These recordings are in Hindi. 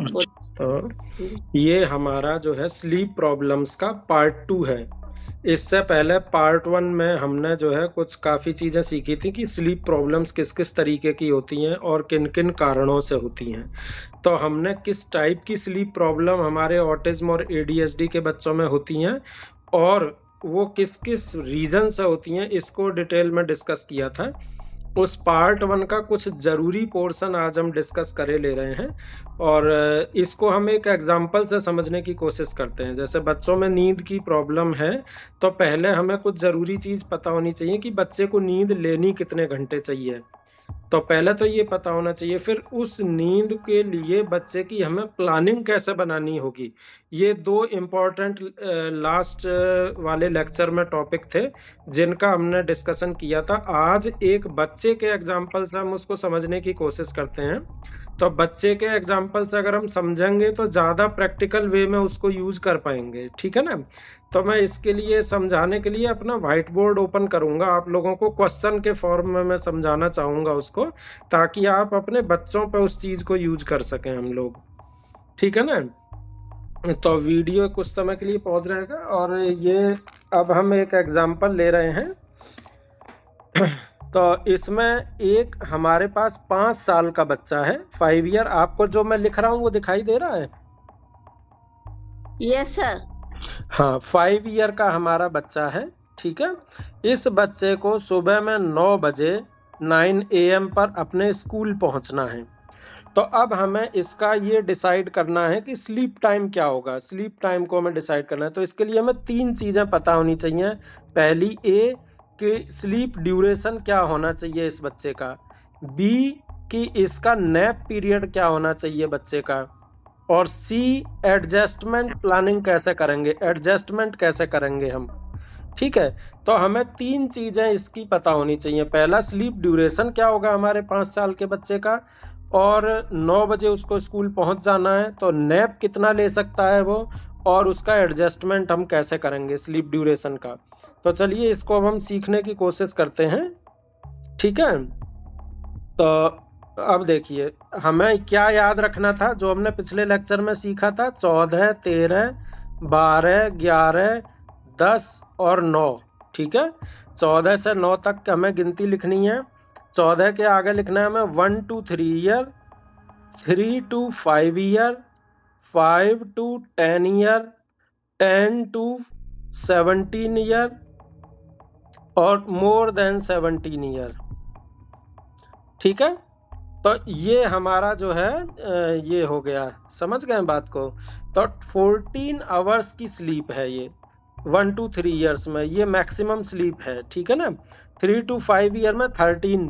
तो ये हमारा जो है स्लीप प्रॉब्लम्स का पार्ट 2 है। इससे पहले पार्ट 1 में हमने जो है कुछ काफ़ी चीज़ें सीखी थी कि स्लीप प्रॉब्लम्स किस किस तरीके की होती हैं और किन किन कारणों से होती हैं। तो हमने किस टाइप की स्लीप प्रॉब्लम हमारे ऑटिज्म और एडीएचडी के बच्चों में होती हैं और वो किस किस रीज़न से होती हैं, इसको डिटेल में डिस्कस किया था। उस पार्ट 1 का कुछ ज़रूरी पोर्शन आज हम डिस्कस करे ले रहे हैं और इसको हम एक एग्जांपल से समझने की कोशिश करते हैं। जैसे बच्चों में नींद की प्रॉब्लम है, तो पहले हमें कुछ ज़रूरी चीज़ पता होनी चाहिए कि बच्चे को नींद लेनी कितने घंटे चाहिए। तो पहले तो ये पता होना चाहिए, फिर उस नींद के लिए बच्चे की हमें प्लानिंग कैसे बनानी होगी। ये 2 इम्पोर्टेंट लास्ट वाले लेक्चर में टॉपिक थे, जिनका हमने डिस्कशन किया था। आज एक बच्चे के एग्जाम्पल से हम उसको समझने की कोशिश करते हैं। तो बच्चे के एग्जाम्पल से अगर हम समझेंगे तो ज़्यादा प्रैक्टिकल वे में उसको यूज कर पाएंगे, ठीक है ना। तो मैं इसके लिए समझाने के लिए अपना व्हाइट बोर्ड ओपन करूंगा, आप लोगों को क्वेश्चन के फॉर्म में मैं समझाना चाहूंगा उसको, ताकि आप अपने बच्चों पर उस चीज को यूज कर सकें हम लोग, ठीक है ना। तो वीडियो कुछ समय के लिए पॉज रहेगा और ये अब हम एक एग्जाम्पल ले रहे हैं। तो इसमें एक हमारे पास 5 साल का बच्चा है, 5 ईयर। आपको जो मैं लिख रहा हूँ वो दिखाई दे रहा है? Yes sir. हाँ, 5 ईयर का हमारा बच्चा है, ठीक है। इस बच्चे को सुबह में 9 बजे 9 AM पर अपने स्कूल पहुंचना है। तो अब हमें इसका ये डिसाइड करना है कि स्लीप टाइम क्या होगा। स्लीप टाइम को हमें डिसाइड करना है, तो इसके लिए हमें 3 चीजें पता होनी चाहिए। पहली ए कि स्लीप ड्यूरेशन क्या होना चाहिए इस बच्चे का, बी कि इसका नैप पीरियड क्या होना चाहिए बच्चे का, और सी एडजस्टमेंट प्लानिंग कैसे करेंगे, एडजस्टमेंट कैसे करेंगे हम, ठीक है। तो हमें 3 चीजें इसकी पता होनी चाहिए। पहला, स्लीप ड्यूरेशन क्या होगा हमारे 5 साल के बच्चे का, और 9 बजे उसको स्कूल पहुंच जाना है, तो नैप कितना ले सकता है वो, और उसका एडजस्टमेंट हम कैसे करेंगे स्लीप ड्यूरेशन का। तो चलिए इसको अब हम सीखने की कोशिश करते हैं, ठीक है। तो अब देखिए, हमें क्या याद रखना था जो हमने पिछले लेक्चर में सीखा था। 14, 13, 12, 11, 10 और 9, ठीक है। 14 से 9 तक हमें गिनती लिखनी है। 14 के आगे लिखना है हमें 1 to 3 year, 3 to 5 year, 5 to 10 year, 10 to 17 year और मोर देन 17 ईयर, ठीक है। तो ये हमारा जो है ये हो गया, समझ गए बात को। तो 14 आवर्स की स्लीप है ये 1 to 3 ईयर्स में, ये मैक्सिमम स्लीप है, ठीक है ना। 3 to 5 ईयर में 13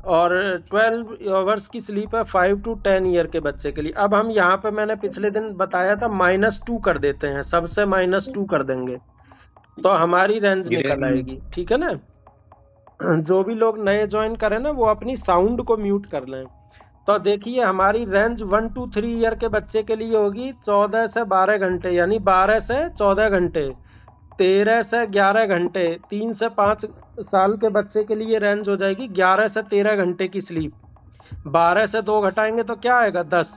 और 12 आवर्स की स्लीप है 5 to 10 ईयर के बच्चे के लिए। अब हम यहाँ पे मैंने पिछले दिन बताया था -2 कर देते हैं, सबसे -2 कर देंगे तो हमारी रेंज निकल आएगी, ठीक है ना। जो भी लोग नए ज्वाइन करें ना, वो अपनी साउंड को म्यूट कर लें। तो देखिए हमारी रेंज 1 to 3 ईयर के बच्चे के लिए होगी 14 से 12 घंटे, यानी 12 से 14 घंटे, 13 से 11 घंटे। 3 से 5 साल के बच्चे के लिए रेंज हो जाएगी 11 से 13 घंटे की स्लीप। 12 से 2 घटाएंगे तो क्या आएगा 10।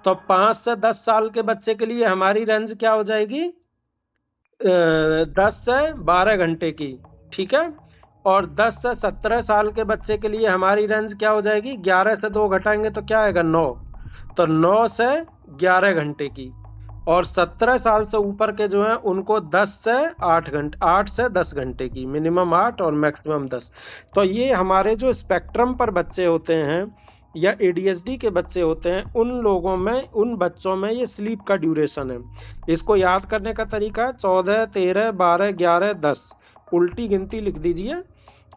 तो 5 से 10 साल के बच्चे के लिए हमारी रेंज क्या हो जाएगी 10 से 12 घंटे की, ठीक है। और 10 से 17 साल के बच्चे के लिए हमारी रेंज क्या हो जाएगी, 11 से 2 घटाएंगे तो क्या आएगा 9। तो 9 से 11 घंटे की। और 17 साल से ऊपर के जो हैं उनको 10 से 8 घंटे, 8 से 10 घंटे की, मिनिमम 8 और मैक्सिमम 10। तो ये हमारे जो स्पेक्ट्रम पर बच्चे होते हैं या एडीएचडी के बच्चे होते हैं, उन लोगों में, उन बच्चों में ये स्लीप का ड्यूरेशन है। इसको याद करने का तरीका 14, 13, 12, 11, 10 उल्टी गिनती लिख दीजिए।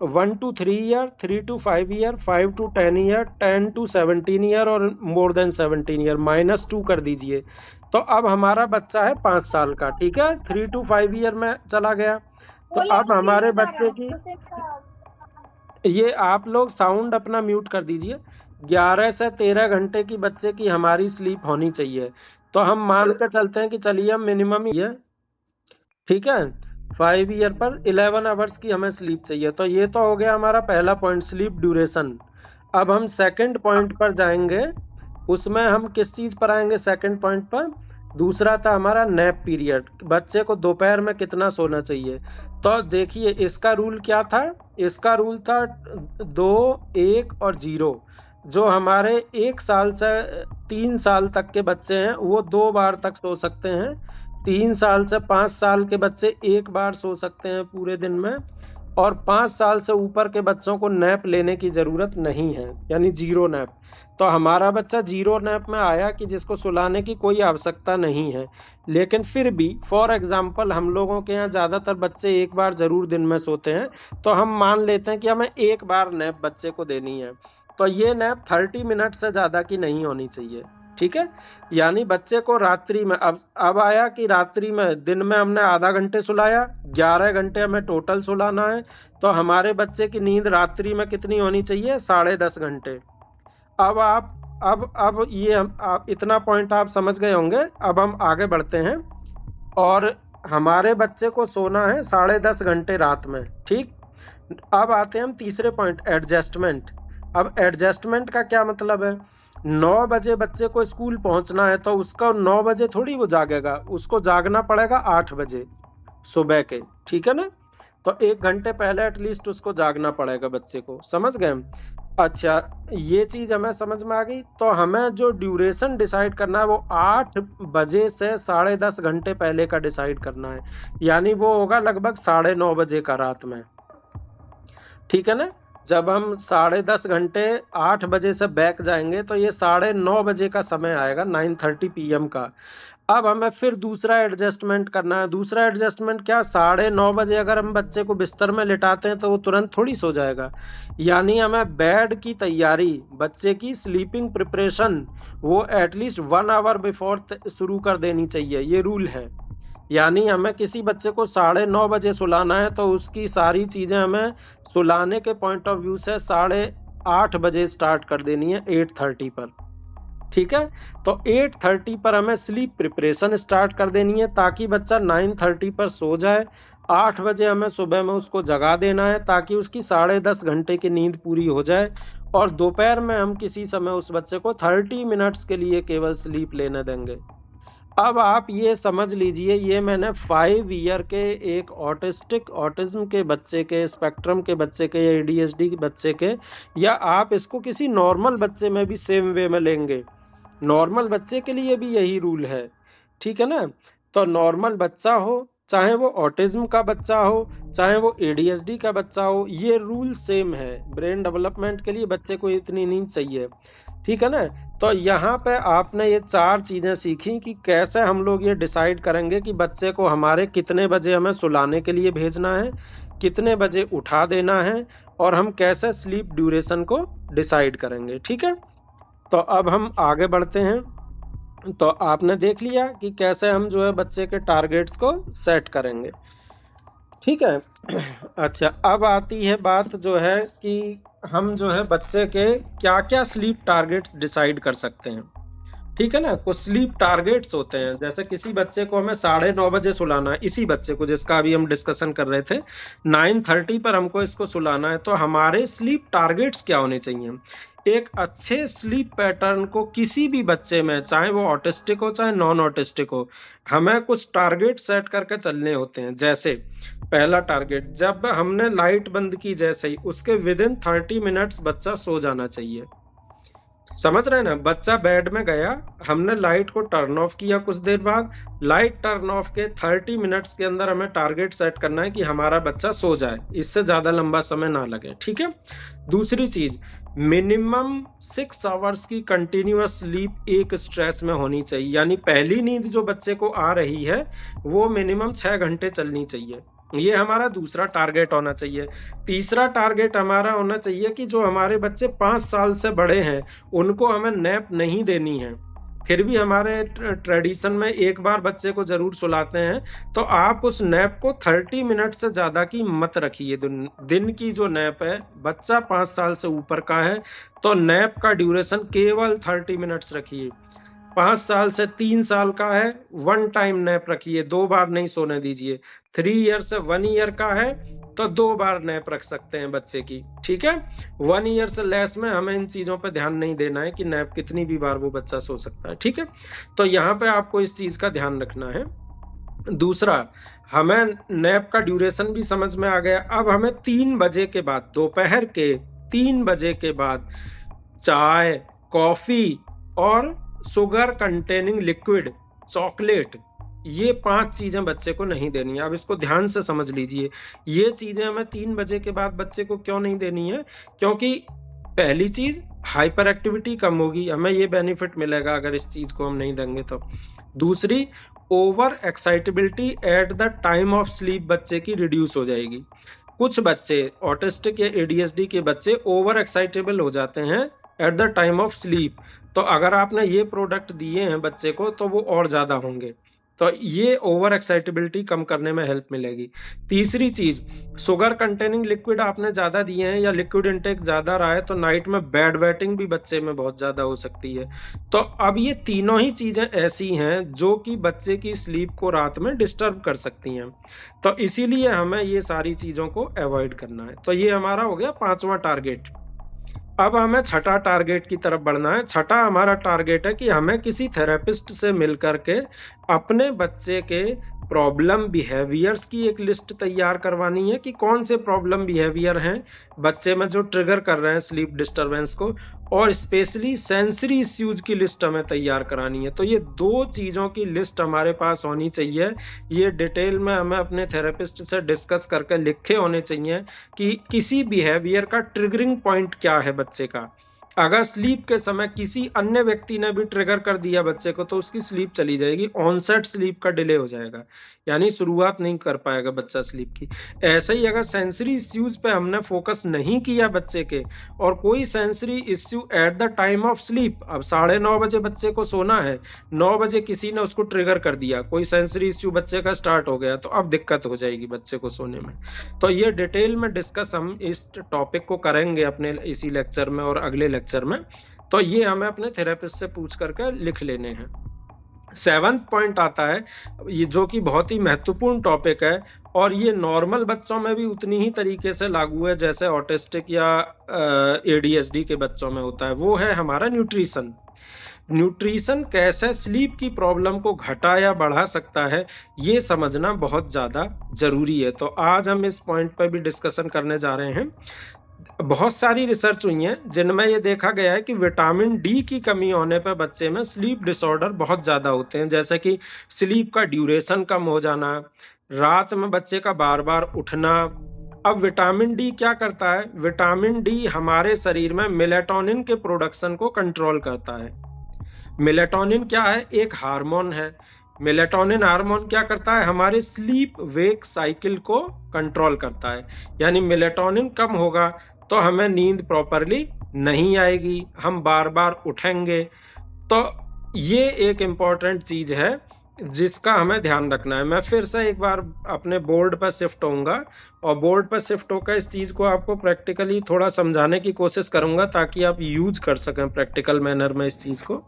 1 to 3 year, 3 to 5 year, 5 to 10 year, 10 to 17 year और मोर देन 17 ईयर, -2 कर दीजिए। तो अब हमारा बच्चा है 5 साल का, ठीक है, 3 to 5 ईयर में चला गया। तो अब हमारे बच्चे की, ये आप लोग साउंड अपना म्यूट कर दीजिए। 11 से 13 घंटे की बच्चे की हमारी स्लीप होनी चाहिए। तो हम मान के चलते हैं कि चलिए हम मिनिमम ये, ठीक है, 5 ईयर पर 11 आवर्स की हमें स्लीप चाहिए। तो ये तो हो गया हमारा पहला पॉइंट, स्लीप ड्यूरेशन। अब हम सेकंड पॉइंट पर जाएंगे उसमें हम किस चीज पर आएंगे? सेकंड पॉइंट पर। दूसरा था हमारा नैप पीरियड, बच्चे को दोपहर में कितना सोना चाहिए। तो देखिए इसका रूल क्या था? इसका रूल था 2, 1 और 0। जो हमारे 1 साल से 3 साल तक के बच्चे हैं वो 2 बार तक सो सकते हैं। 3 साल से 5 साल के बच्चे 1 बार सो सकते हैं पूरे दिन में। और 5 साल से ऊपर के बच्चों को नैप लेने की जरूरत नहीं है, यानी 0 नैप। तो हमारा बच्चा 0 नैप में आया कि जिसको सुलाने की कोई आवश्यकता नहीं है। लेकिन फिर भी फॉर एग्जाम्पल हम लोगों के यहाँ ज्यादातर बच्चे 1 बार जरूर दिन में सोते हैं, तो हम मान लेते हैं कि हमें 1 बार नैप बच्चे को देनी है। तो ये नैप 30 मिनट से ज्यादा की नहीं होनी चाहिए, ठीक है। यानी बच्चे को रात्रि में, अब आया कि रात्रि में, दिन में हमने आधा घंटे सुलाया, 11 घंटे हमें टोटल सुलाना है। तो हमारे बच्चे की नींद रात्रि में कितनी होनी चाहिए? 10.5 घंटे। अब आप इतना पॉइंट आप समझ गए होंगे। अब हम आगे बढ़ते हैं और हमारे बच्चे को सोना है 10.5 घंटे रात में, ठीक। अब आते हैं हम तीसरे पॉइंट, एडजस्टमेंट। अब एडजस्टमेंट का क्या मतलब है? 9 बजे बच्चे को स्कूल पहुंचना है, तो उसका 9 बजे थोड़ी वो जागेगा, उसको जागना पड़ेगा 8 बजे सुबह के, ठीक है ना। तो 1 घंटे पहले एटलीस्ट उसको जागना पड़ेगा बच्चे को, समझ गए? अच्छा, ये चीज हमें समझ में आ गई। तो हमें जो ड्यूरेशन डिसाइड करना है वो 8 बजे से 10.5 घंटे पहले का डिसाइड करना है, यानी वो होगा लगभग 9:30 बजे का रात में, ठीक है ना। जब हम 10.5 घंटे 8 बजे से बैक जाएंगे तो ये 9:30 बजे का समय आएगा, 9:30 PM का। अब हमें फिर दूसरा एडजस्टमेंट करना है। दूसरा एडजस्टमेंट क्या? 9:30 बजे अगर हम बच्चे को बिस्तर में लिटाते हैं तो वो तुरंत थोड़ी सो जाएगा, यानी हमें बेड की तैयारी, बच्चे की स्लीपिंग प्रिपरेशन वो एटलीस्ट 1 आवर बिफोर शुरू कर देनी चाहिए, ये रूल है। यानी हमें किसी बच्चे को 9:30 बजे सुलाना है तो उसकी सारी चीजें हमें सुलाने के पॉइंट ऑफ व्यू से 8:30 बजे स्टार्ट कर देनी है, 8:30 पर, ठीक है। तो 8:30 पर हमें स्लीप प्रिपरेशन स्टार्ट कर देनी है ताकि बच्चा 9:30 पर सो जाए। 8 बजे हमें सुबह में उसको जगा देना है ताकि उसकी 10.5 घंटे की नींद पूरी हो जाए। और दोपहर में हम किसी समय उस बच्चे को 30 मिनट्स के लिए केवल स्लीप लेने देंगे। अब आप ये समझ लीजिए, ये मैंने 5 ईयर के एक ऑटिज्म के बच्चे के, स्पेक्ट्रम के बच्चे के, या ADHD के बच्चे के, या आप इसको किसी नॉर्मल बच्चे में भी सेम वे में लेंगे, नॉर्मल बच्चे के लिए भी यही रूल है, ठीक है ना। तो नॉर्मल बच्चा हो, चाहे वो ऑटिज्म का बच्चा हो, चाहे वो ADHD का बच्चा हो, ये रूल सेम है। ब्रेन डेवलपमेंट के लिए बच्चे को इतनी नींद चाहिए, ठीक है ना। तो यहाँ पे आपने ये 4 चीजें सीखी कि कैसे हम लोग ये डिसाइड करेंगे कि बच्चे को हमारे कितने बजे हमें सुलाने के लिए भेजना है, कितने बजे उठा देना है, और हम कैसे स्लीप ड्यूरेशन को डिसाइड करेंगे, ठीक है। तो अब हम आगे बढ़ते हैं। तो आपने देख लिया कि कैसे हम जो है बच्चे के टारगेट्स को सेट करेंगे, ठीक है। अच्छा, अब आती है बात जो है कि हम जो है बच्चे के क्या क्या स्लीप टारगेट्स डिसाइड कर सकते हैं, ठीक है ना। कुछ स्लीप टारगेट्स होते हैं, जैसे किसी बच्चे को हमें 9:30 बजे सुलाना है, इसी बच्चे को जिसका अभी हम डिस्कशन कर रहे थे, 9:30 पर हमको इसको सुलाना है। तो हमारे स्लीप टारगेट्स क्या होने चाहिए? एक अच्छे स्लीप पैटर्न को किसी भी बच्चे में, चाहे वो ऑटिस्टिक हो चाहे नॉन ऑटिस्टिक हो, हमें कुछ टारगेट सेट करके चलने होते हैं। जैसे पहला टारगेट, जब हमने लाइट बंद की जैसे ही, उसके विदिन 30 मिनट्स बच्चा सो जाना चाहिए। समझ रहे हैं ना, बच्चा बेड में गया, हमने लाइट को टर्न ऑफ किया, कुछ देर बाद लाइट टर्न ऑफ के 30 मिनट्स के अंदर हमें टारगेट सेट करना है कि हमारा बच्चा सो जाए, इससे ज्यादा लंबा समय ना लगे, ठीक है। दूसरी चीज, मिनिमम 6 आवर्स की कंटिन्यूअस स्लीप एक स्ट्रेच में होनी चाहिए, यानी पहली नींद जो बच्चे को आ रही है वो मिनिमम 6 घंटे चलनी चाहिए। ये हमारा दूसरा टारगेट होना चाहिए। तीसरा टारगेट हमारा होना चाहिए कि जो हमारे बच्चे 5 साल से बड़े हैं उनको हमें नैप नहीं देनी है, फिर भी हमारे ट्रेडिशन में एक बार बच्चे को जरूर सुलाते हैं। तो आप उस नैप को 30 मिनट से ज्यादा की मत रखिए। दिन की जो नैप है, बच्चा 5 साल से ऊपर का है तो नैप का ड्यूरेशन केवल 30 मिनट्स रखिए। 5 साल से 3 साल का है, 1 टाइम नैप रखिए, 2 बार नहीं सोने दीजिए। 3 ईयर से 1 ईयर का है, तो 2 बार नैप रख सकते हैं बच्चे की, ठीक है। 1 ईयर से लेस में हमें इन चीजों पर ध्यान नहीं देना है कि नैप कितनी भी बार वो बच्चा सो सकता है, ठीक है। तो यहाँ पे आपको इस चीज का ध्यान रखना है। दूसरा, हमें नैप का ड्यूरेशन भी समझ में आ गया। अब हमें 3 बजे के बाद, दोपहर के 3 बजे के बाद चाय, कॉफी और शुगर कंटेनिंग लिक्विड, चॉकलेट, ये 5 चीजें बच्चे को नहीं देनी है। अब इसको ध्यान से समझ लीजिए, ये चीजें हमें 3 बजे के बाद बच्चे को क्यों नहीं देनी है? क्योंकि पहली चीज, हाइपर एक्टिविटी कम होगी, हमें ये बेनिफिट मिलेगा अगर इस चीज को हम नहीं देंगे तो। दूसरी, over excitability at the time of sleep बच्चे की रिड्यूस हो जाएगी। कुछ बच्चे, ऑटिस्टिक या एडीएचडी के बच्चे ओवर एक्साइटेबल हो जाते हैं at the time of sleep, तो अगर आपने ये प्रोडक्ट दिए हैं बच्चे को तो वो और ज्यादा होंगे, तो ये ओवर एक्साइटेबिलिटी कम करने में हेल्प मिलेगी। तीसरी चीज, शुगर कंटेनिंग लिक्विड आपने ज्यादा दिए हैं या लिक्विड इंटेक ज्यादा रहा है तो नाइट में बेड वेटिंग भी बच्चे में बहुत ज्यादा हो सकती है। तो अब ये तीनों ही चीजें ऐसी हैं जो कि बच्चे की स्लीप को रात में डिस्टर्ब कर सकती हैं, तो इसीलिए हमें ये सारी चीजों को अवॉइड करना है। तो ये हमारा हो गया 5वां टारगेट। अब हमें छठा टारगेट की तरफ बढ़ना है। छठा हमारा टारगेट है कि हमें किसी थेरेपिस्ट से मिलकर के अपने बच्चे के प्रॉब्लम बिहेवियर्स की एक लिस्ट तैयार करवानी है कि कौन से प्रॉब्लम बिहेवियर हैं बच्चे में जो ट्रिगर कर रहे हैं स्लीप डिस्टरबेंस को, और स्पेशली सेंसरी इश्यूज की लिस्ट हमें तैयार करानी है। तो ये 2 चीजों की लिस्ट हमारे पास होनी चाहिए। ये डिटेल में हमें अपने थेरेपिस्ट से डिस्कस करके लिखे होने चाहिए कि किसी बिहेवियर का ट्रिगरिंग पॉइंट क्या है बच्चे का। अगर स्लीप के समय किसी अन्य व्यक्ति ने भी ट्रिगर कर दिया बच्चे को तो उसकी स्लीप चली जाएगी, ऑनसेट स्लीप का डिले हो जाएगा, यानी शुरुआत नहीं कर पाएगा बच्चा स्लीप की। ऐसे ही अगर सेंसरी इश्यूज पे हमने फोकस नहीं किया बच्चे के, और कोई sensory issue at the time of sleep, अब 9:30 बजे बच्चे को सोना है, 9 बजे किसी ने उसको ट्रिगर कर दिया, कोई सेंसरी इश्यू बच्चे का स्टार्ट हो गया, तो अब दिक्कत हो जाएगी बच्चे को सोने में। तो ये डिटेल में डिस्कस हम इस टॉपिक को करेंगे अपने इसी लेक्चर में और अगले लेक्चर में, तो ये हमें अपने थेरेपिस्ट से पूछ करके लिख लेने हैं। 7th पॉइंट आता है, ये जो कि बहुत ही महत्वपूर्ण टॉपिक है, और ये नॉर्मल बच्चों में भी उतनी ही तरीके से लागू है जैसे ऑटिस्टिक या एडीएचडी के बच्चों में होता है, वो है हमारा न्यूट्रिशन। न्यूट्रिशन कैसे स्लीप की प्रॉब्लम को घटा या बढ़ा सकता है, ये समझना बहुत ज़्यादा जरूरी है। तो आज हम इस पॉइंट पर भी डिस्कशन करने जा रहे हैं। बहुत सारी रिसर्च हुई है जिनमें ये देखा गया है कि विटामिन डी की कमी होने पर बच्चे में स्लीप डिसऑर्डर बहुत ज़्यादा होते हैं, जैसे कि स्लीप का ड्यूरेशन कम हो जाना, रात में बच्चे का बार बार उठना। अब विटामिन डी क्या करता है? विटामिन डी हमारे शरीर में मेलेटोनिन के प्रोडक्शन को कंट्रोल करता है। मेलेटोनिन क्या है? एक हार्मोन है। मेलेटोनिन हार्मोन क्या करता है? हमारे स्लीप वेक साइकिल को कंट्रोल करता है, यानी मेलेटोनिन कम होगा तो हमें नींद प्रॉपरली नहीं आएगी, हम बार बार उठेंगे। तो ये एक इम्पॉर्टेंट चीज है जिसका हमें ध्यान रखना है। मैं फिर से एक बार अपने बोर्ड पर शिफ्ट होऊंगा और बोर्ड पर शिफ्ट होकर इस चीज को आपको प्रैक्टिकली थोड़ा समझाने की कोशिश करूंगा ताकि आप यूज कर सकें प्रैक्टिकल मैनर में इस चीज को।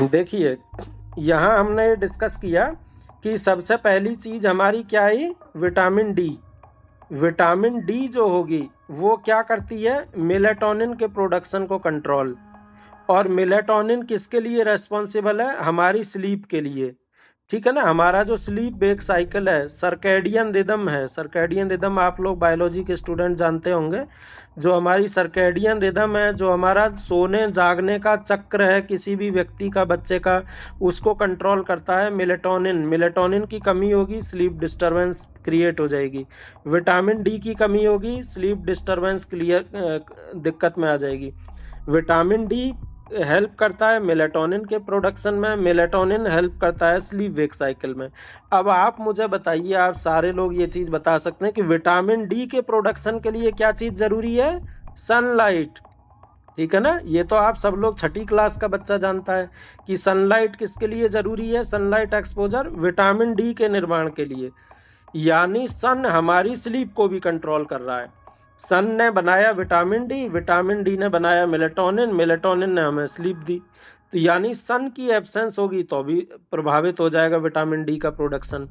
देखिए, यहाँ हमने ये डिस्कस किया कि सबसे पहली चीज हमारी क्या है? Vitamin D. विटामिन डी जो होगी वो क्या करती है? मेलेटोनिन के प्रोडक्शन को कंट्रोल। और मेलेटोनिन किसके लिए रेस्पॉन्सिबल है? हमारी स्लीप के लिए, ठीक है ना। हमारा जो स्लीप वेक साइकिल है, सर्कैडियन रिदम है। सर्कैडियन रिदम आप लोग बायोलॉजी के स्टूडेंट जानते होंगे। जो हमारी सर्कैडियन रिदम है, जो हमारा सोने जागने का चक्र है किसी भी व्यक्ति का, बच्चे का, उसको कंट्रोल करता है मेलेटोनिन। मेलेटोनिन की कमी होगी, स्लीप डिस्टर्बेंस क्रिएट हो जाएगी। विटामिन डी की कमी होगी, स्लीप डिस्टर्बेंस दिक्कत में आ जाएगी। विटामिन डी हेल्प करता है मेलेटोनिन के प्रोडक्शन में, मेलेटोनिन हेल्प करता है स्लीप वेक साइकिल में। अब आप मुझे बताइए, आप सारे लोग ये चीज बता सकते हैं कि विटामिन डी के प्रोडक्शन के लिए क्या चीज जरूरी है? सनलाइट, ठीक है ना। ये तो आप सब लोग 6ठी क्लास का बच्चा जानता है कि सनलाइट किसके लिए जरूरी है? सनलाइट एक्सपोजर विटामिन डी के निर्माण के लिए, यानी सन हमारी स्लीप को भी कंट्रोल कर रहा है। सन ने बनाया विटामिन डी, विटामिन डी ने बनाया मेलेटोनिन, मेलेटोनिन ने हमें स्लीप दी। तो यानी सन की एब्सेंस होगी तो भी प्रभावित हो जाएगा विटामिन डी का प्रोडक्शन।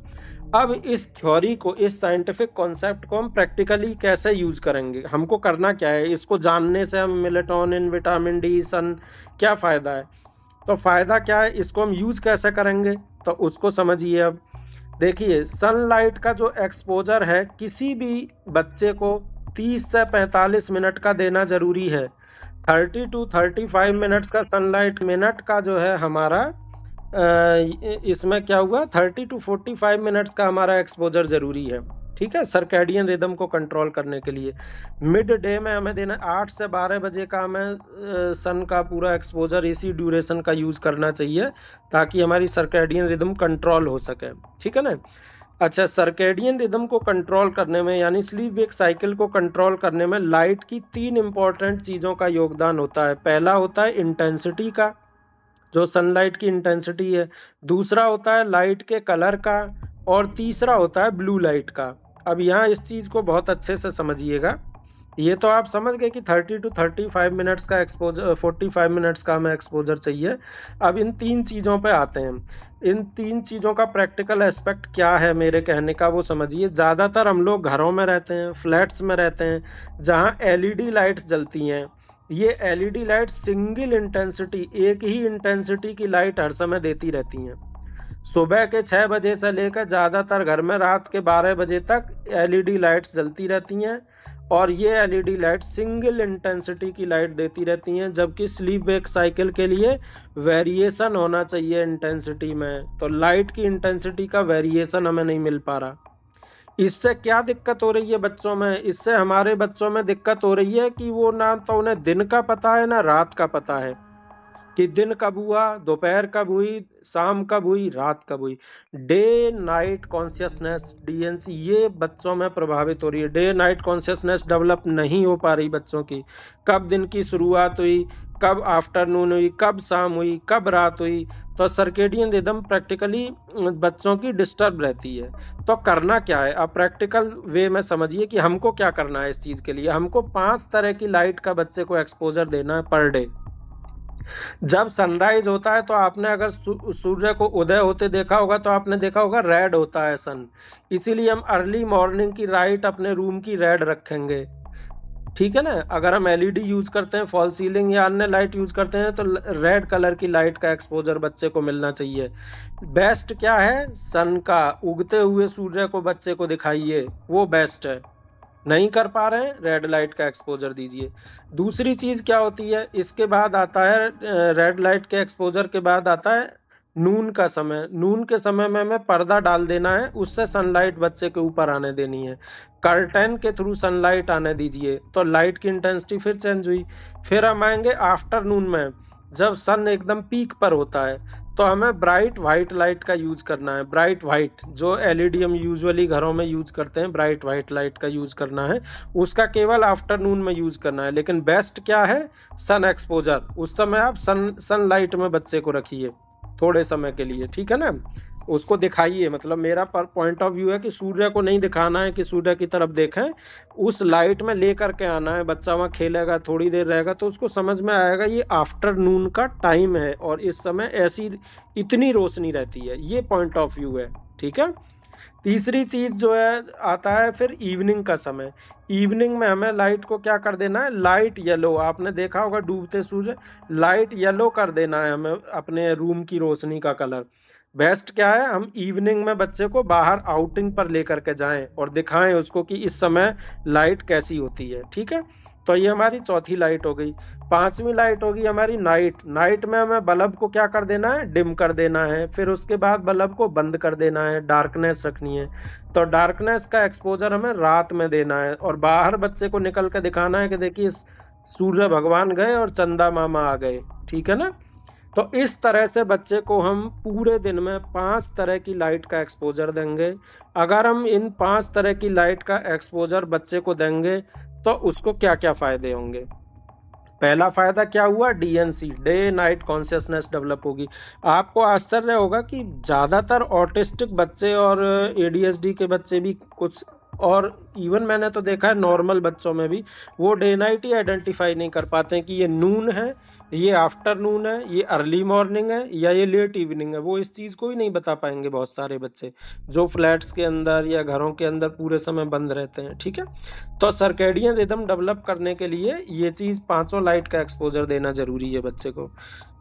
अब इस थ्योरी को, इस साइंटिफिक कॉन्सेप्ट को हम प्रैक्टिकली कैसे यूज करेंगे, हमको करना क्या है, इसको जानने से हम मेलेटोनिन, विटामिन डी, सन, क्या फायदा है, तो फायदा क्या है, इसको हम यूज कैसे करेंगे, तो उसको समझिए। अब देखिए, सनलाइट का जो एक्सपोजर है किसी भी बच्चे को 30 से 45 मिनट का देना जरूरी है। 30 to 35 मिनट्स का सनलाइट, मिनट का जो है हमारा इसमें क्या हुआ, 30 to 45 मिनट्स का हमारा एक्सपोजर जरूरी है, ठीक है, सर्कैडियन रिदम को कंट्रोल करने के लिए। मिड डे में हमें देना 8 से 12 बजे का हमें सन का पूरा एक्सपोजर इसी ड्यूरेशन का यूज करना चाहिए ताकि हमारी सर्कैडियन रिदम कंट्रोल हो सके, ठीक है ना। अच्छा, सर्कैडियन रिदम को कंट्रोल करने में यानी स्लीप वेक साइकिल को कंट्रोल करने में लाइट की 3 इंपॉर्टेंट चीज़ों का योगदान होता है। पहला होता है इंटेंसिटी का, जो सनलाइट की इंटेंसिटी है, दूसरा होता है लाइट के कलर का, और तीसरा होता है ब्लू लाइट का। अब यहाँ इस चीज़ को बहुत अच्छे से समझिएगा। ये तो आप समझ गए कि 30 to 35 मिनट्स का एक्सपोजर, 45 मिनट्स का हमें एक्सपोजर चाहिए। अब इन 3 चीज़ों पे आते हैं। इन 3 चीज़ों का प्रैक्टिकल एस्पेक्ट क्या है मेरे कहने का, वो समझिए। ज़्यादातर हम लोग घरों में रहते हैं, फ्लैट्स में रहते हैं, जहाँ एलईडी लाइट्स जलती हैं। ये एलईडी लाइट सिंगल इंटेंसिटी, एक ही इंटेंसिटी की लाइट हर समय देती रहती हैं। सुबह के 6 बजे से लेकर ज़्यादातर घर में रात के 12 बजे तक एलईडी लाइट्स जलती रहती हैं, और ये एलईडी लाइट सिंगल इंटेंसिटी की लाइट देती रहती हैं, जबकि स्लीप वेक साइकिल के लिए वेरिएशन होना चाहिए इंटेंसिटी में। तो लाइट की इंटेंसिटी का वेरिएशन हमें नहीं मिल पा रहा। इससे क्या दिक्कत हो रही है बच्चों में, इससे हमारे बच्चों में दिक्कत हो रही है कि वो ना तो उन्हें दिन का पता है ना रात का पता है, कि दिन कब हुआ, दोपहर कब हुई, शाम कब हुई, रात कब हुई। डे नाइट कॉन्शियसनेस, डीएनसी, ये बच्चों में प्रभावित हो रही है। डे नाइट कॉन्शियसनेस डेवलप नहीं हो पा रही बच्चों की। कब दिन की शुरुआत हुई, कब आफ्टरनून हुई, कब शाम हुई, कब रात हुई। तो सर्केडियन रिदम प्रैक्टिकली बच्चों की डिस्टर्ब रहती है। तो करना क्या है, अब प्रैक्टिकल वे में समझिए कि हमको क्या करना है। इस चीज़ के लिए हमको 5 तरह की लाइट का बच्चे को एक्सपोजर देना है पर डे। जब सनराइज होता है तो आपने अगर सूर्य को उदय होते देखा होगा तो आपने देखा होगा रेड होता है सन, इसीलिए हम अर्ली मॉर्निंग की लाइट अपने रूम की रेड रखेंगे, ठीक है ना। अगर हम एलईडी यूज करते हैं, फॉल सीलिंग या अन्य लाइट यूज करते हैं, तो रेड कलर की लाइट का एक्सपोजर बच्चे को मिलना चाहिए। बेस्ट क्या है, सन का, उगते हुए सूर्य को बच्चे को दिखाइए, वो बेस्ट है। नहीं कर पा रहे हैं, रेड लाइट का एक्सपोजर दीजिए। दूसरी चीज क्या होती है, इसके बाद आता है रेड लाइट के एक्सपोजर के बाद आता है नून का समय। नून के समय में हमें पर्दा डाल देना है, उससे सनलाइट बच्चे के ऊपर आने देनी है। कर्टन के थ्रू सनलाइट आने दीजिए, तो लाइट की इंटेंसिटी फिर चेंज हुई। फिर हम आएंगे आफ्टरनून में, जब सन एकदम पीक पर होता है, तो हमें ब्राइट वाइट लाइट का यूज करना है। ब्राइट वाइट, जो एलईडी हम यूजुअली घरों में यूज करते हैं, ब्राइट वाइट लाइट का यूज करना है। उसका केवल आफ्टरनून में यूज करना है। लेकिन बेस्ट क्या है, सन एक्सपोजर। उस समय आप सनलाइट में बच्चे को रखिए थोड़े समय के लिए, ठीक है ना, उसको दिखाइए। मतलब मेरा पॉइंट ऑफ व्यू है कि सूर्य को नहीं दिखाना है कि सूर्य की तरफ देखें, उस लाइट में लेकर के आना है। बच्चा वहाँ खेलेगा, थोड़ी देर रहेगा, तो उसको समझ में आएगा ये आफ्टरनून का टाइम है और इस समय ऐसी इतनी रोशनी रहती है। ये पॉइंट ऑफ व्यू है, ठीक है। तीसरी चीज जो है आता है फिर इवनिंग का समय। इवनिंग में हमें लाइट को क्या कर देना है, लाइट येलो। आपने देखा होगा डूबते सूर्य, लाइट येलो कर देना है हमें अपने रूम की रोशनी का कलर। बेस्ट क्या है, हम इवनिंग में बच्चे को बाहर आउटिंग पर लेकर के जाएं और दिखाएं उसको कि इस समय लाइट कैसी होती है, ठीक है। तो ये हमारी चौथी लाइट हो गई। पांचवी लाइट होगी हमारी नाइट। नाइट में हमें बल्ब को क्या कर देना है, डिम कर देना है। फिर उसके बाद बल्ब को बंद कर देना है, डार्कनेस रखनी है। तो डार्कनेस का एक्सपोजर हमें रात में देना है और बाहर बच्चे को निकल कर दिखाना है कि देखिए सूर्य भगवान गए और चंदा मामा आ गए, ठीक है ना। तो इस तरह से बच्चे को हम पूरे दिन में 5 तरह की लाइट का एक्सपोजर देंगे। अगर हम इन 5 तरह की लाइट का एक्सपोजर बच्चे को देंगे तो उसको क्या क्या फायदे होंगे। पहला फायदा क्या हुआ, DNC, day night consciousness develop होगी। आपको आश्चर्य होगा कि ज्यादातर ऑटिस्टिक बच्चे और एडीएचडी के बच्चे भी कुछ, और इवन मैंने तो देखा है नॉर्मल बच्चों में भी, वो डे नाइट ही आइडेंटिफाई नहीं कर पाते हैं कि ये नून है ये आफ्टरनून है, ये अर्ली मॉर्निंग है, या ये लेट इवनिंग है, वो इस चीज को ही नहीं बता पाएंगे बहुत सारे बच्चे जो फ्लैट्स के अंदर या घरों के अंदर पूरे समय बंद रहते हैं। ठीक है, तो सर्केडियन रिदम डेवलप करने के लिए ये चीज पांचों लाइट का एक्सपोजर देना जरूरी है बच्चे को।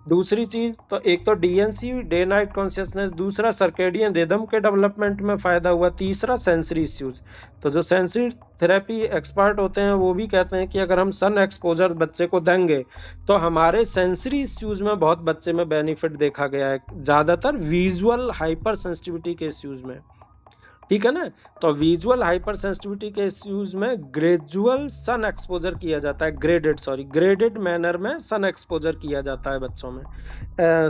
दूसरी चीज तो एक तो डीएनसी डे नाइट कॉन्शियसनेस, दूसरा सर्केडियन रिदम के डेवलपमेंट में फायदा हुआ, तीसरा सेंसरी इश्यूज। तो जो सेंसरी थेरेपी एक्सपर्ट होते हैं वो भी कहते हैं कि अगर हम सन एक्सपोजर बच्चे को देंगे तो हमारे सेंसरी इश्यूज में बहुत बच्चे में बेनिफिट देखा गया है, ज्यादातर विजुअल हाइपर सेंसिटिविटी के इश्यूज में। ठीक है ना, तो विजुअल हाइपर सेंसिटिविटी के इश्यूज में ग्रेजुअल सन एक्सपोजर किया जाता है, ग्रेडेड मैनर में सन एक्सपोजर किया जाता है बच्चों में।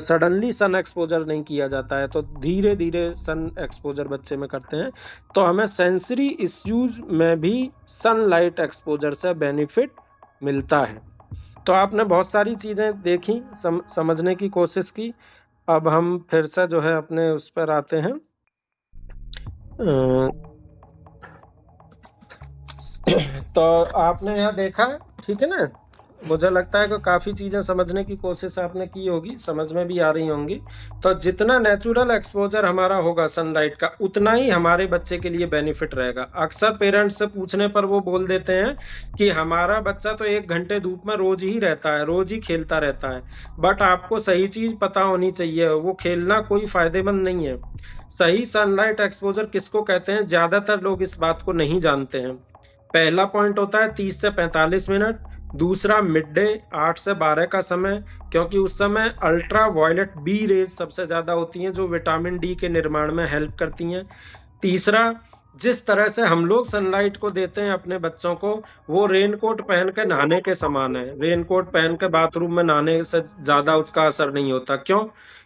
सडनली सन एक्सपोजर नहीं किया जाता है, तो धीरे धीरे सन एक्सपोजर बच्चे में करते हैं। तो हमें सेंसरी इश्यूज में भी सनलाइट एक्सपोजर से बेनिफिट मिलता है। तो आपने बहुत सारी चीजें देखी, समझने की कोशिश की। अब हम फिर से जो है अपने उस पर आते हैं। तो आपने यहाँ देखा, ठीक है ना, मुझे लगता है कि काफी चीजें समझने की कोशिश आपने की होगी, समझ में भी आ रही होंगी। तो जितना नेचुरल एक्सपोजर हमारा होगा सनलाइट का, उतना ही हमारे बच्चे के लिए बेनिफिट रहेगा। अक्सर पेरेंट्स से पूछने पर वो बोल देते हैं कि हमारा बच्चा तो 1 घंटे धूप में रोज ही रहता है, रोज ही खेलता रहता है। बट आपको सही चीज पता होनी चाहिए, वो खेलना कोई फायदेमंद नहीं है। सही सनलाइट एक्सपोजर किसको कहते हैं, ज्यादातर लोग इस बात को नहीं जानते हैं। पहला पॉइंट होता है 30 से 45 मिनट, दूसरा मिड डे 8 से 12 का समय, क्योंकि उस समय अल्ट्रा वायलेट बी रेज सबसे ज्यादा होती हैं जो विटामिन डी के निर्माण में हेल्प करती हैं। तीसरा, जिस तरह से हम लोग सनलाइट को देते हैं अपने बच्चों को, वो रेनकोट पहन के नहाने के समान है। रेनकोट पहन के बाथरूम में नहाने से ज्यादा उसका असर नहीं होता। क्यों?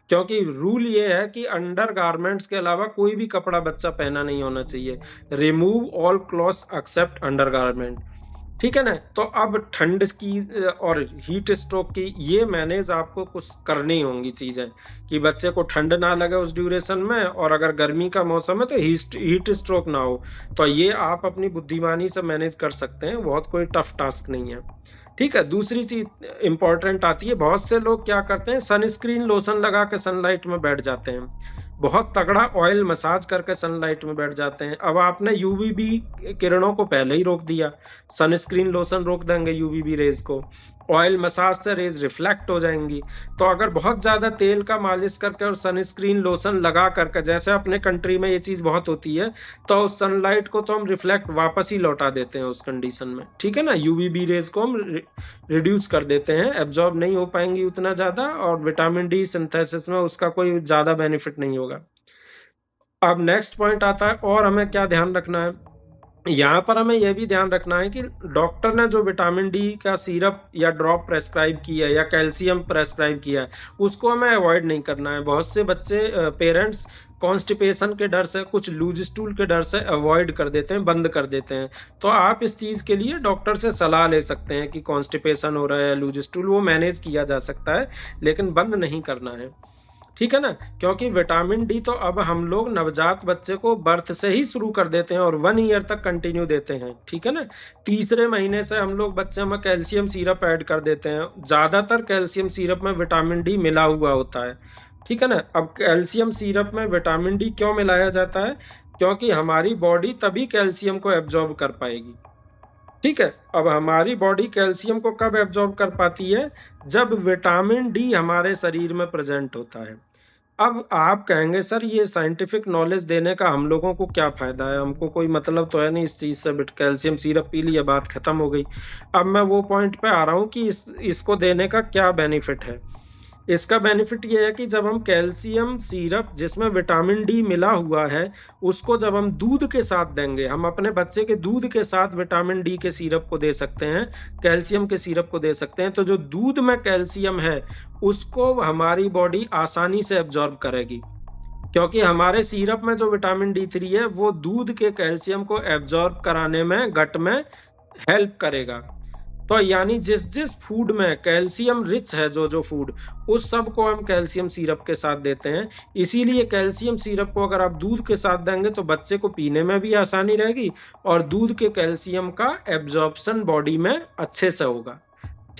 क्योंकि रूल ये है कि अंडर गारमेंट्स के अलावा कोई भी कपड़ा बच्चा पहना नहीं होना चाहिए। Remove all clothes accept under garment. ठीक है ना, तो अब ठंड की और हीट स्ट्रोक की ये मैनेज आपको कुछ करनी होंगी चीजें, कि बच्चे को ठंड ना लगे उस ड्यूरेशन में, और अगर गर्मी का मौसम है तो हीट स्ट्रोक ना हो। तो ये आप अपनी बुद्धिमानी से मैनेज कर सकते हैं, बहुत कोई टफ टास्क नहीं है। ठीक है, दूसरी चीज इंपॉर्टेंट आती है, बहुत से लोग क्या करते हैं, सनस्क्रीन लोशन लगा के सनलाइट में बैठ जाते हैं, बहुत तगड़ा ऑयल मसाज करके सनलाइट में बैठ जाते हैं। अब आपने यूवीबी किरणों को पहले ही रोक दिया, सनस्क्रीन लोशन रोक देंगे यूवीबी रेज को, ऑयल मसाज से रेज रिफ्लेक्ट हो जाएंगी। तो अगर बहुत ज्यादा तेल का मालिश करके और सनस्क्रीन लोशन लगा करके, जैसे अपने कंट्री में ये चीज बहुत होती है, तो उस सनलाइट को तो हम रिफ्लेक्ट वापस ही लौटा देते हैं उस कंडीशन में। ठीक है ना, यूवीबी रेज को हम रिड्यूस कर देते हैं, एब्जॉर्ब नहीं हो पाएंगी उतना ज्यादा, और विटामिन डी सिंथेसिस में उसका कोई ज्यादा बेनिफिट नहीं होगा। अब नेक्स्ट पॉइंट आता है, और हमें क्या ध्यान रखना है, यहाँ पर हमें यह भी ध्यान रखना है कि डॉक्टर ने जो विटामिन डी का सिरप या ड्रॉप प्रेस्क्राइब किया है या कैल्शियम प्रेस्क्राइब किया है, उसको हमें अवॉइड नहीं करना है। बहुत से बच्चे पेरेंट्स कॉन्स्टिपेशन के डर से, कुछ लूज स्टूल के डर से अवॉइड कर देते हैं, बंद कर देते हैं। तो आप इस चीज के लिए डॉक्टर से सलाह ले सकते हैं कि कॉन्स्टिपेशन हो रहा है, लूज स्टूल, वो मैनेज किया जा सकता है, लेकिन बंद नहीं करना है। ठीक है ना, क्योंकि विटामिन डी तो अब हम लोग नवजात बच्चे को बर्थ से ही शुरू कर देते हैं और 1 ईयर तक कंटिन्यू देते हैं। ठीक है ना, तीसरे महीने से हम लोग बच्चे में कैल्शियम सिरप ऐड कर देते हैं, ज्यादातर कैल्शियम सिरप में विटामिन डी मिला हुआ होता है। ठीक है ना, अब कैल्शियम सिरप में विटामिन डी क्यों मिलाया जाता है, क्योंकि हमारी बॉडी तभी कैल्शियम को एब्जॉर्ब कर पाएगी। ठीक है, अब हमारी बॉडी कैल्शियम को कब एब्जॉर्ब कर पाती है, जब विटामिन डी हमारे शरीर में प्रेजेंट होता है। अब आप कहेंगे सर ये साइंटिफिक नॉलेज देने का हम लोगों को क्या फायदा है, हमको कोई मतलब तो है नहीं इस चीज से, बट कैल्शियम सिरप पी लिया, बात खत्म हो गई। अब मैं वो पॉइंट पे आ रहा हूँ कि इसको देने का क्या बेनिफिट है। इसका बेनिफिट ये है कि जब हम कैल्शियम सिरप जिसमें विटामिन डी मिला हुआ है, उसको जब हम दूध के साथ देंगे, हम अपने बच्चे के दूध के साथ विटामिन डी के सिरप को दे सकते हैं, कैल्शियम के सिरप को दे सकते हैं, तो जो दूध में कैल्शियम है उसको हमारी बॉडी आसानी से एब्जॉर्ब करेगी, क्योंकि हमारे सिरप में जो विटामिन D3 है वो दूध के कैल्शियम को एब्जॉर्ब कराने में गट में हेल्प करेगा। तो यानी जिस जिस फूड में कैल्शियम रिच है, जो जो फूड, उस सब को हम कैल्शियम सिरप के साथ देते हैं। इसीलिए कैल्शियम सिरप को अगर आप दूध के साथ देंगे तो बच्चे को पीने में भी आसानी रहेगी और दूध के कैल्शियम का एब्जॉर्प्शन बॉडी में अच्छे से होगा।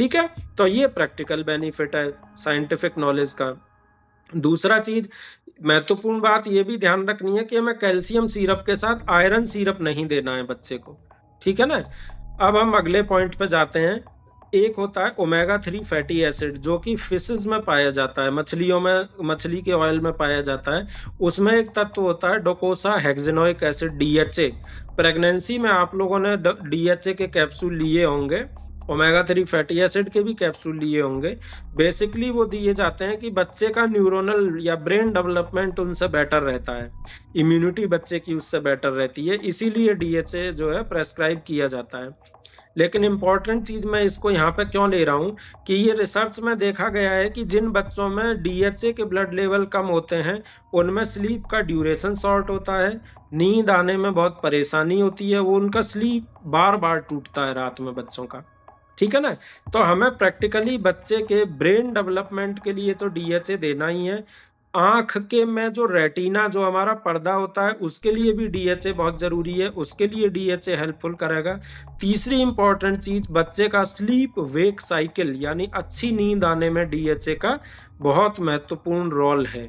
ठीक है, तो ये प्रैक्टिकल बेनिफिट है साइंटिफिक नॉलेज का। दूसरा चीज, महत्वपूर्ण बात ये भी ध्यान रखनी है कि हमें कैल्शियम सिरप के साथ आयरन सिरप नहीं देना है बच्चे को, ठीक है ना। अब हम अगले पॉइंट पे जाते हैं। एक होता है ओमेगा 3 फैटी एसिड, जो कि फिशेस में पाया जाता है, मछलियों में, मछली के ऑयल में पाया जाता है। उसमें एक तत्व होता है डोकोसा हेक्सेनोइक एसिड, DHA। प्रेगनेंसी में आप लोगों ने DHA के कैप्सूल लिए होंगे, ओमेगा 3 फैटी एसिड के भी कैप्सूल लिए होंगे। बेसिकली वो दिए जाते हैं कि बच्चे का न्यूरोनल या ब्रेन डेवलपमेंट उनसे बेटर रहता है, इम्यूनिटी बच्चे की उससे बेटर रहती है, इसीलिए DHA जो है प्रेस्क्राइब किया जाता है। लेकिन इंपॉर्टेंट चीज मैं इसको यहाँ पे क्यों ले रहा हूँ कि ये रिसर्च में देखा गया है कि जिन बच्चों में DHA के ब्लड लेवल कम होते हैं उनमें स्लीप का ड्यूरेशन शॉर्ट होता है, नींद आने में बहुत परेशानी होती है, वो उनका स्लीप बार बार टूटता है रात में बच्चों का, ठीक है ना। तो हमें प्रैक्टिकली बच्चे के ब्रेन डेवलपमेंट के लिए तो DHA देना ही है। आंख के में जो रेटिना, जो हमारा पर्दा होता है, उसके लिए भी DHA बहुत जरूरी है, उसके लिए DHA हेल्पफुल करेगा। तीसरी इंपॉर्टेंट चीज, बच्चे का स्लीप वेक साइकिल यानी अच्छी नींद आने में DHA का बहुत महत्वपूर्ण रोल है,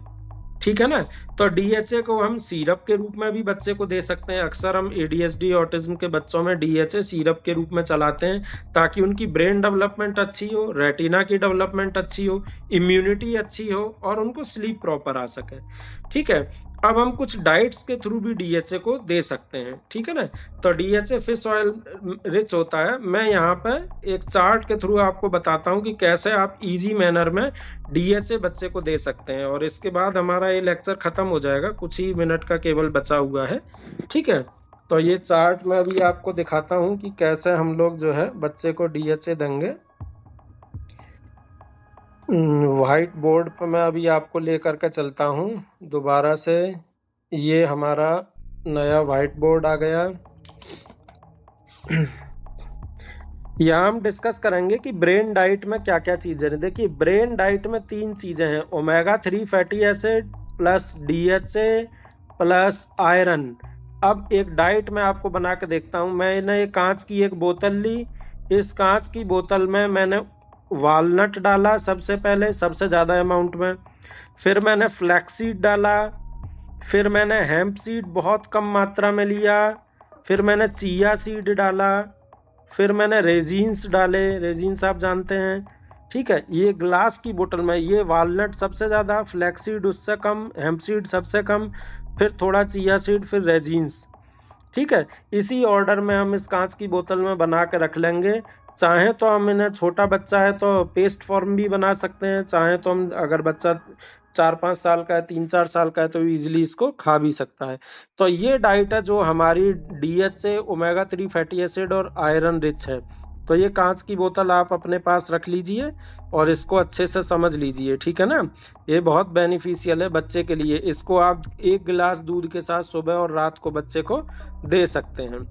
ठीक है ना। तो DHA को हम सिरप के रूप में भी बच्चे को दे सकते हैं। अक्सर हम ADHD ऑटिज्म के बच्चों में DHA सिरप के रूप में चलाते हैं ताकि उनकी ब्रेन डेवलपमेंट अच्छी हो, रेटिना की डेवलपमेंट अच्छी हो, इम्यूनिटी अच्छी हो और उनको स्लीप प्रॉपर आ सके, ठीक है। अब हम कुछ डाइट्स के थ्रू भी DHA को दे सकते हैं, ठीक है ना। तो DHA फिश ऑयल रिच होता है। मैं यहाँ पे एक चार्ट के थ्रू आपको बताता हूँ कि कैसे आप इजी मैनर में DHA बच्चे को दे सकते हैं, और इसके बाद हमारा ये लेक्चर खत्म हो जाएगा, कुछ ही मिनट का केवल बचा हुआ है, ठीक है। तो ये चार्ट मैं अभी आपको दिखाता हूँ कि कैसे हम लोग जो है बच्चे को DHA देंगे। व्हाइट बोर्ड पर मैं अभी आपको लेकर के चलता हूँ दोबारा से। ये हमारा नया व्हाइट बोर्ड आ गया। यहाँ हम डिस्कस करेंगे कि ब्रेन डाइट में क्या क्या चीजें हैं। देखिए, ब्रेन डाइट में 3 चीजें हैं, omega 3 fatty acid plus DHA plus iron. अब एक डाइट मैं आपको बना के देखता हूँ। मैंने एक कांच की एक बोतल ली, इस कांच की बोतल में मैंने वालनट डाला सबसे पहले, सबसे ज्यादा अमाउंट में, फिर मैंने फ्लैक्सीड डाला, फिर मैंने हेम्प सीड बहुत कम मात्रा में लिया, फिर मैंने चिया सीड डाला, फिर मैंने रेजिन्स डाले, रेजिन्स आप जानते हैं, ठीक है। ये ग्लास की बोतल में, ये वालनट सबसे ज्यादा, फ्लैक्सीड उससे कम, हेम्प सीड सबसे कम, फिर थोड़ा चिया सीड, फिर रेजिन्स, ठीक है। इसी ऑर्डर में हम इस कांच की बोतल में बना के रख लेंगे। चाहे तो हम इन्हें, छोटा बच्चा है तो पेस्ट फॉर्म भी बना सकते हैं, चाहे तो हम, अगर बच्चा 4-5 साल का है, 3-4 साल का है, तो इजीली इसको खा भी सकता है। तो ये डाइट है जो हमारी DHA, ओमेगा 3 फैटी एसिड और आयरन रिच है। तो ये कांच की बोतल आप अपने पास रख लीजिए और इसको अच्छे से समझ लीजिए, ठीक है ना। ये बहुत बेनिफिशियल है बच्चे के लिए। इसको आप 1 गिलास दूध के साथ सुबह और रात को बच्चे को दे सकते हैं।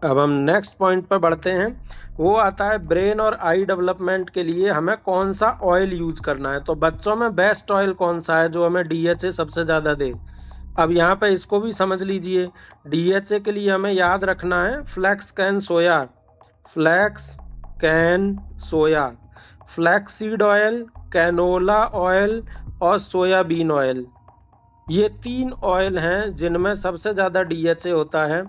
अब हम नेक्स्ट पॉइंट पर बढ़ते हैं। वो आता है ब्रेन और आई डेवलपमेंट के लिए हमें कौन सा ऑयल यूज करना है। तो बच्चों में बेस्ट ऑयल कौन सा है जो हमें DHA सबसे ज्यादा दे। अब यहाँ पे इसको भी समझ लीजिए। DHA के लिए हमें याद रखना है flax can soya, flax can soya, flaxseed oil, canola oil और सोयाबीन ऑयल। ये 3 ऑयल हैं जिनमें सबसे ज्यादा DHA होता है।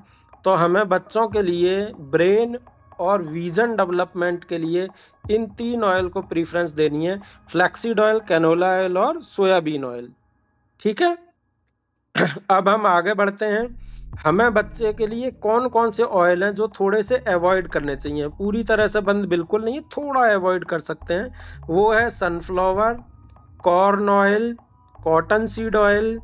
तो हमें बच्चों के लिए ब्रेन और विजन डेवलपमेंट के लिए इन 3 ऑयल को प्रीफरेंस देनी है, फ्लैक्सीड ऑयल, कैनोला ऑयल और सोयाबीन ऑयल, ठीक है। अब हम आगे बढ़ते हैं। हमें बच्चे के लिए कौन कौन से ऑयल हैं जो थोड़े से अवॉइड करने चाहिए, पूरी तरह से बंद बिल्कुल नहीं, थोड़ा अवॉइड कर सकते हैं। वो है sunflower, corn oil, cotton seed oil,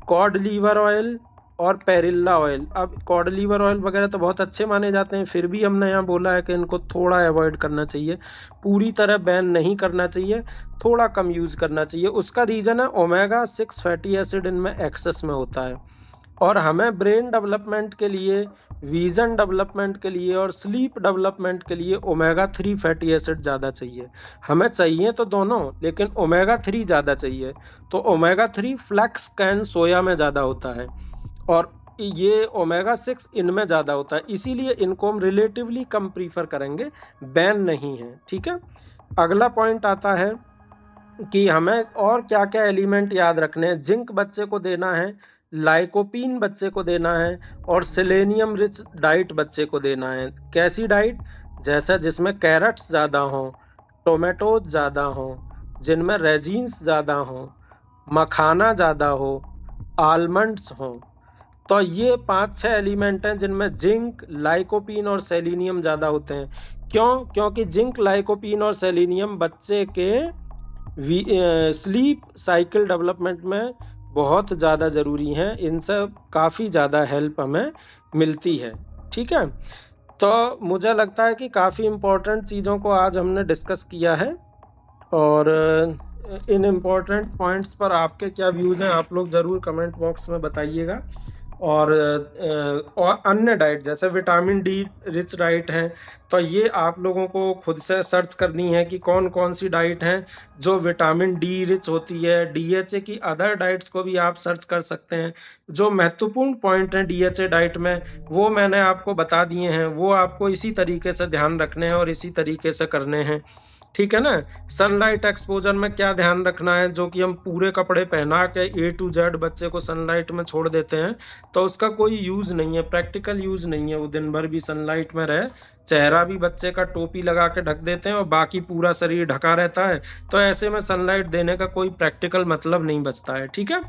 cod liver oil और पेरिल्ला ऑयल। अब कॉड लीवर ऑयल वगैरह तो बहुत अच्छे माने जाते हैं, फिर भी हमने यहाँ बोला है कि इनको थोड़ा अवॉइड करना चाहिए, पूरी तरह बैन नहीं करना चाहिए, थोड़ा कम यूज करना चाहिए। उसका रीजन है ओमेगा 6 फैटी एसिड इनमें एक्सेस में होता है। और हमें ब्रेन डेवलपमेंट के लिए, विजन डेवलपमेंट के लिए और स्लीप डेवलपमेंट के लिए ओमेगा 3 फैटी एसिड ज़्यादा चाहिए। हमें चाहिए तो दोनों, लेकिन ओमेगा 3 ज़्यादा चाहिए। तो ओमेगा 3 फ्लैक्स कैन सोया में ज़्यादा होता है। और ये ओमेगा 6 इनमें ज़्यादा होता है, इसीलिए इनको हम रिलेटिवली कम प्रीफर करेंगे, बैन नहीं है। ठीक है, अगला पॉइंट आता है कि हमें और क्या क्या एलिमेंट याद रखने हैं। जिंक बच्चे को देना है, लाइकोपीन बच्चे को देना है, और सेलेनियम रिच डाइट बच्चे को देना है। कैसी डाइट? जैसा जिसमें कैरेट्स ज़्यादा हों, टोमेटोज ज़्यादा हों, जिनमें रेजिन्स ज़्यादा हों, मखाना ज़्यादा हो, आलमंड्स हों। तो ये 5-6 एलिमेंट हैं जिनमें जिंक, लाइकोपीन और सेलेनियम ज़्यादा होते हैं। क्यों? क्योंकि जिंक, लाइकोपीन और सेलेनियम बच्चे के स्लीप साइकिल डेवलपमेंट में बहुत ज़्यादा ज़रूरी हैं। इनसे काफ़ी ज़्यादा हेल्प हमें मिलती है। ठीक है, तो मुझे लगता है कि काफ़ी इम्पोर्टेंट चीज़ों को आज हमने डिस्कस किया है, और इन इम्पोर्टेंट पॉइंट्स पर आपके क्या व्यूज़ हैं आप लोग ज़रूर कमेंट बॉक्स में बताइएगा। और अन्य डाइट जैसे विटामिन डी रिच डाइट हैं, तो ये आप लोगों को खुद से सर्च करनी है कि कौन कौन सी डाइट हैं जो विटामिन डी रिच होती है। डीएचए की अदर डाइट्स को भी आप सर्च कर सकते हैं। जो महत्वपूर्ण पॉइंट हैं डीएचए डाइट में वो मैंने आपको बता दिए हैं, वो आपको इसी तरीके से ध्यान रखने हैं और इसी तरीके से करने हैं। ठीक है ना। सनलाइट एक्सपोजर में क्या ध्यान रखना है, जो कि हम पूरे कपड़े पहना के A to Z बच्चे को सनलाइट में छोड़ देते हैं तो उसका कोई यूज नहीं है, प्रैक्टिकल यूज नहीं है। वो दिन भर भी सनलाइट में रहे, चेहरा भी बच्चे का टोपी लगा के ढक देते हैं और बाकी पूरा शरीर ढका रहता है, तो ऐसे में सनलाइट देने का कोई प्रैक्टिकल मतलब नहीं बचता है। ठीक है,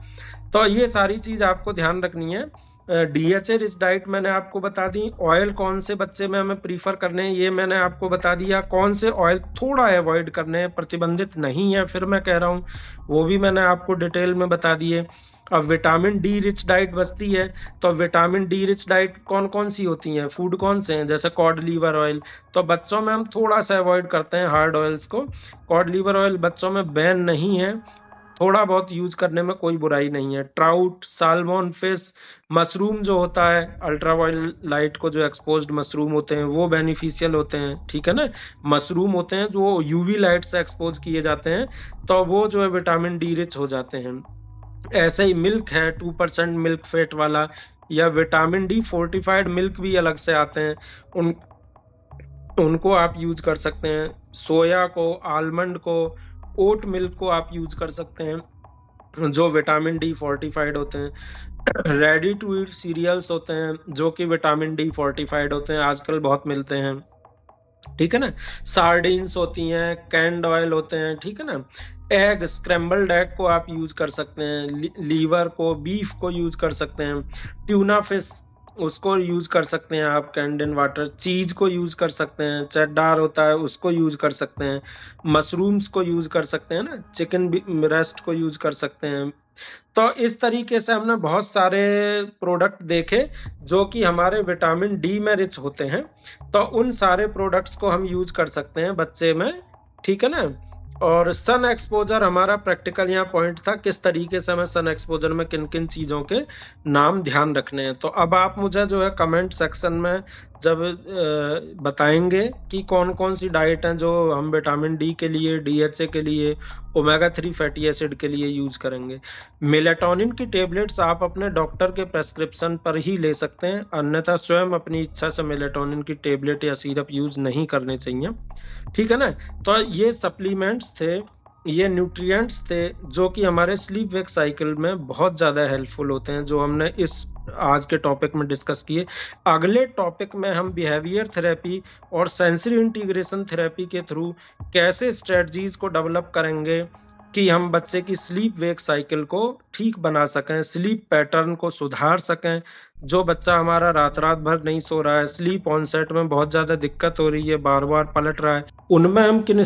तो ये सारी चीज आपको ध्यान रखनी है। डीएचए रिच डाइट मैंने आपको बता दी। ऑयल कौन से बच्चे में हमें प्रीफर करने हैं ये मैंने आपको बता दिया। कौन से ऑयल थोड़ा अवॉइड करने हैं, प्रतिबंधित नहीं है, फिर मैं कह रहा हूँ, वो भी मैंने आपको डिटेल में बता दिए। अब विटामिन डी रिच डाइट बचती है, तो विटामिन डी रिच डाइट कौन कौन सी होती हैं, फूड कौन से हैं, जैसे कॉड लीवर ऑयल। तो बच्चों में हम थोड़ा सा अवॉइड करते हैं हार्ड ऑयल्स को। कॉड लीवर ऑयल बच्चों में बैन नहीं है, थोड़ा बहुत यूज करने में कोई बुराई नहीं है। ट्राउट, साल्मन फिश, मशरूम जो होता है, अल्ट्रावायलेट को जो एक्सपोज्ड मशरूम होते हैं वो बेनिफिशियल होते हैं। ठीक है ना, मशरूम होते हैं जो यूवी लाइट से एक्सपोज किए जाते हैं, तो वो जो है विटामिन डी रिच हो जाते हैं। ऐसे ही मिल्क है 2% मिल्क फेट वाला, या विटामिन डी फोर्टिफाइड मिल्क भी अलग से आते हैं, उनको आप यूज कर सकते हैं। सोया को, आलमंड को, ओट मिल्क को आप यूज कर सकते हैं जो विटामिन डी फोर्टिफाइड होते हैं। रेडी टू ईट सीरियल्स होते हैं जो कि विटामिन डी फोर्टिफाइड होते हैं, आजकल बहुत मिलते हैं। ठीक है ना, सार्डिन्स होती हैं, कैंड ऑयल होते हैं। ठीक है ना, एग, स्क्रैम्बल्ड एग को आप यूज कर सकते हैं, लीवर को, बीफ को यूज कर सकते हैं, ट्यूना फिश उसको यूज कर सकते हैं आप, कैंड इन वाटर, चीज को यूज कर सकते हैं, चेडार होता है उसको यूज कर सकते हैं, मशरूम्स को यूज कर सकते हैं ना, चिकन ब्रेस्ट को यूज कर सकते हैं। तो इस तरीके से हमने बहुत सारे प्रोडक्ट देखे जो कि हमारे विटामिन डी में रिच होते हैं, तो उन सारे प्रोडक्ट्स को हम यूज कर सकते हैं बच्चे में। ठीक है ना, और सन एक्सपोजर हमारा प्रैक्टिकल यहाँ पॉइंट था, किस तरीके से हमें सन एक्सपोजर में किन किन चीज़ों के नाम ध्यान रखने हैं। तो अब आप मुझे जो है कमेंट सेक्शन में जब बताएंगे कि कौन कौन सी डाइट हैं जो हम विटामिन डी के लिए, डीएचए के लिए, ओमेगा 3 फैटी एसिड के लिए यूज करेंगे। मेलेटोनिन की टेबलेट्स आप अपने डॉक्टर के प्रेस्क्रिप्शन पर ही ले सकते हैं, अन्यथा स्वयं अपनी इच्छा से मेलेटोनिन की टेबलेट या सिरप यूज नहीं करने चाहिए। ठीक है ना, तो ये सप्लीमेंट्स थे, ये न्यूट्रिएंट्स थे जो कि हमारे स्लीप वेक साइकिल में बहुत ज़्यादा हेल्पफुल होते हैं, जो हमने इस आज के टॉपिक में डिस्कस किए। अगले टॉपिक में हम बिहेवियर थेरेपी और सेंसरी इंटीग्रेशन थेरेपी के थ्रू कैसे स्ट्रेटजीज को डेवलप करेंगे कि हम बच्चे की स्लीप वेक साइकिल को ठीक बना सकें, स्लीप पैटर्न को सुधार सकें। जो बच्चा हमारा रात रात भर नहीं सो रहा है, स्लीप ऑनसेट में बहुत ज़्यादा दिक्कत हो रही है, बार बार पलट रहा है, उनमें हम किन